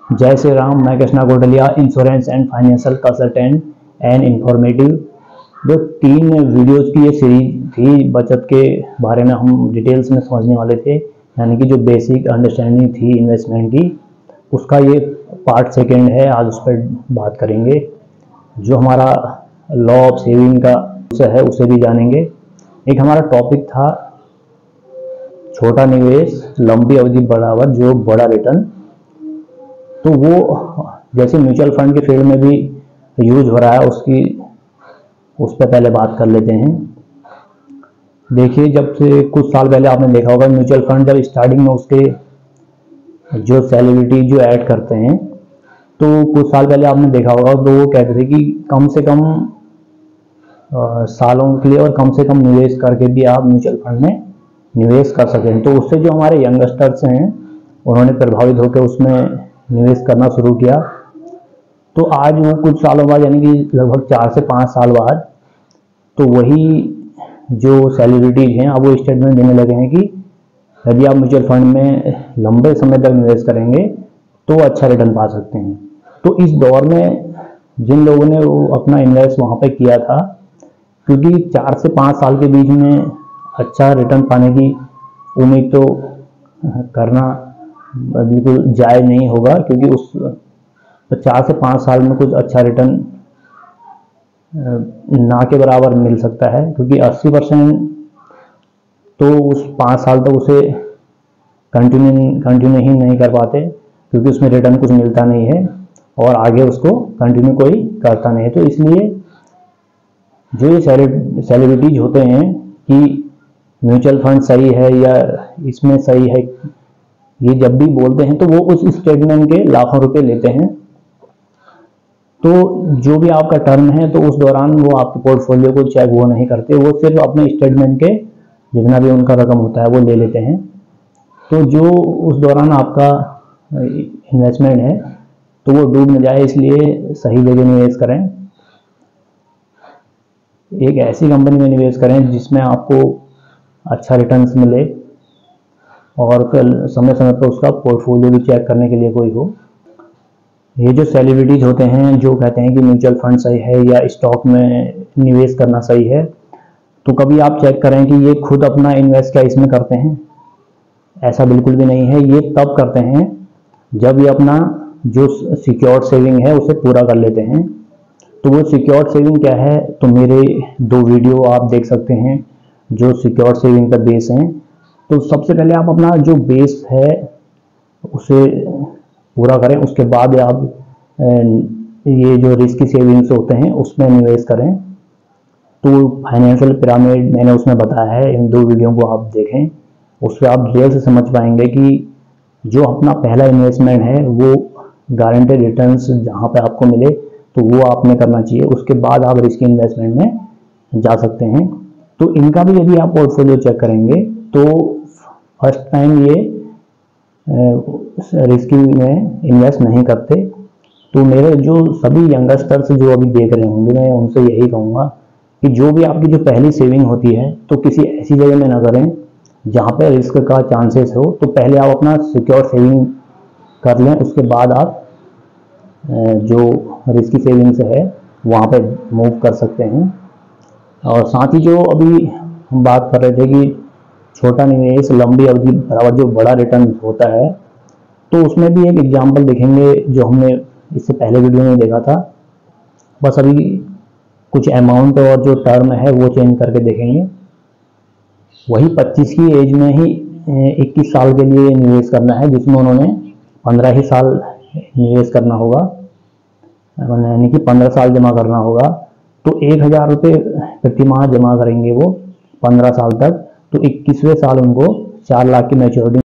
जय श्री राम। मैं Krishna Kotliya, insurance and financial consultant and informative. जो 3 वीडियोज़ की ये सीरीज थी, बचत के बारे में हम डिटेल्स में समझने वाले थे, यानी कि जो बेसिक अंडरस्टैंडिंग थी इन्वेस्टमेंट की, उसका ये पार्ट 2 है। आज उस पर बात करेंगे। जो हमारा लॉ ऑफ सेविंग का है उसे भी जानेंगे। एक हमारा टॉपिक था छोटा निवेश लंबी अवधि बराबर जो बड़ा रिटर्न। तो वो जैसे म्यूचुअल फंड के फील्ड में भी यूज हो रहा है, उस पर पहले बात कर लेते हैं। देखिए, जब से कुछ साल पहले आपने देखा होगा म्यूचुअल फंड जब स्टार्टिंग में उसके जो सेलिब्रिटी जो ऐड करते हैं, तो कुछ साल पहले आपने देखा होगा तो वो कहते थे कि कम से कम सालों के लिए और कम से कम निवेश करके भी आप म्यूचुअल फंड में निवेश कर सकें। तो उससे जो हमारे यंगस्टर्स हैं उन्होंने प्रभावित होकर उसमें निवेश करना शुरू किया। तो आज वो कुछ सालों बाद, यानी कि लगभग 4 से 5 साल बाद, तो वही जो सेलिब्रिटीज हैं अब वो स्टेटमेंट देने लगे हैं कि यदि आप म्यूचुअल फंड में लंबे समय तक निवेश करेंगे तो अच्छा रिटर्न पा सकते हैं। तो इस दौर में जिन लोगों ने वो अपना इन्वेस्ट वहाँ पे किया था, क्योंकि 4 से 5 साल के बीच में अच्छा रिटर्न पाने की उम्मीद तो करना बिल्कुल जायज़ नहीं होगा, क्योंकि उस 4 से 5 साल में कुछ अच्छा रिटर्न ना के बराबर मिल सकता है, क्योंकि 80% तो उस 5 साल तक उसे कंटिन्यू ही नहीं कर पाते, क्योंकि उसमें रिटर्न कुछ मिलता नहीं है और आगे उसको कंटिन्यू कोई करता नहीं है। तो इसलिए जो ये सेलिब्रिटीज होते हैं कि म्यूचुअल फंड सही है या इसमें सही है, ये जब भी बोलते हैं तो वो उस स्टेटमेंट के लाखों रुपए लेते हैं। तो जो भी आपका टर्म है तो उस दौरान वो आपके पोर्टफोलियो को चेक वो नहीं करते, वो सिर्फ अपने स्टेटमेंट के जितना भी उनका रकम होता है वो ले लेते हैं। तो जो उस दौरान आपका इन्वेस्टमेंट है तो वो डूब न जाए, इसलिए सही जगह निवेश करें। एक ऐसी कंपनी में निवेश करें जिसमें आपको अच्छा रिटर्न्स मिले और समय समय पर उसका पोर्टफोलियो भी चेक करने के लिए कोई हो। ये जो सेलिब्रिटीज होते हैं जो कहते हैं कि म्यूचुअल फंड सही है या स्टॉक में निवेश करना सही है, तो कभी आप चेक करें कि ये खुद अपना इन्वेस्ट क्या इसमें करते हैं। ऐसा बिल्कुल भी नहीं है। ये तब करते हैं जब ये अपना जो सिक्योर्ड सेविंग है उसे पूरा कर लेते हैं। तो वो सिक्योर्ड सेविंग क्या है, तो मेरे 2 वीडियो आप देख सकते हैं जो सिक्योर्ड सेविंग का बेस हैं। तो सबसे पहले आप अपना जो बेस है उसे पूरा करें, उसके बाद आप ये जो रिस्की सेविंग्स होते हैं उसमें निवेश करें। तो फाइनेंशियल पिरामिड मैंने उसमें बताया है, इन 2 वीडियो को आप देखें, उससे आप डिटेल से समझ पाएंगे कि जो अपना पहला इन्वेस्टमेंट है वो गारंटेड रिटर्न्स जहाँ पे आपको मिले तो वो आपने करना चाहिए। उसके बाद आप रिस्की इन्वेस्टमेंट में जा सकते हैं। तो इनका भी यदि आप पोर्टफोलियो चेक करेंगे तो फर्स्ट टाइम ये रिस्की में इन्वेस्ट नहीं करते। तो मेरे जो सभी यंगस्टर्स जो अभी देख रहे होंगे, मैं उनसे यही कहूँगा कि जो भी आपकी जो पहली सेविंग होती है तो किसी ऐसी जगह में ना करें जहाँ पे रिस्क का चांसेस हो। तो पहले आप अपना सिक्योर सेविंग कर लें, उसके बाद आप जो रिस्की सेविंग्स है वहाँ पे मूव कर सकते हैं। और साथ ही जो अभी हम बात कर रहे थे कि छोटा निवेश लंबी अवधि बराबर जो बड़ा रिटर्न होता है, तो उसमें भी एक एग्जांपल देखेंगे जो हमने इससे पहले वीडियो में देखा था। बस अभी कुछ अमाउंट और जो टर्म है वो चेंज करके देखेंगे। वही 25 की एज में ही 21 साल के लिए निवेश करना है, जिसमें उन्होंने 15 ही साल निवेश करना होगा, यानी कि 15 साल जमा करना होगा। तो 1000 रुपये प्रति माह जमा करेंगे वो 15 साल तक। तो 21वें साल उनको 4 लाख की मैच्योरिटी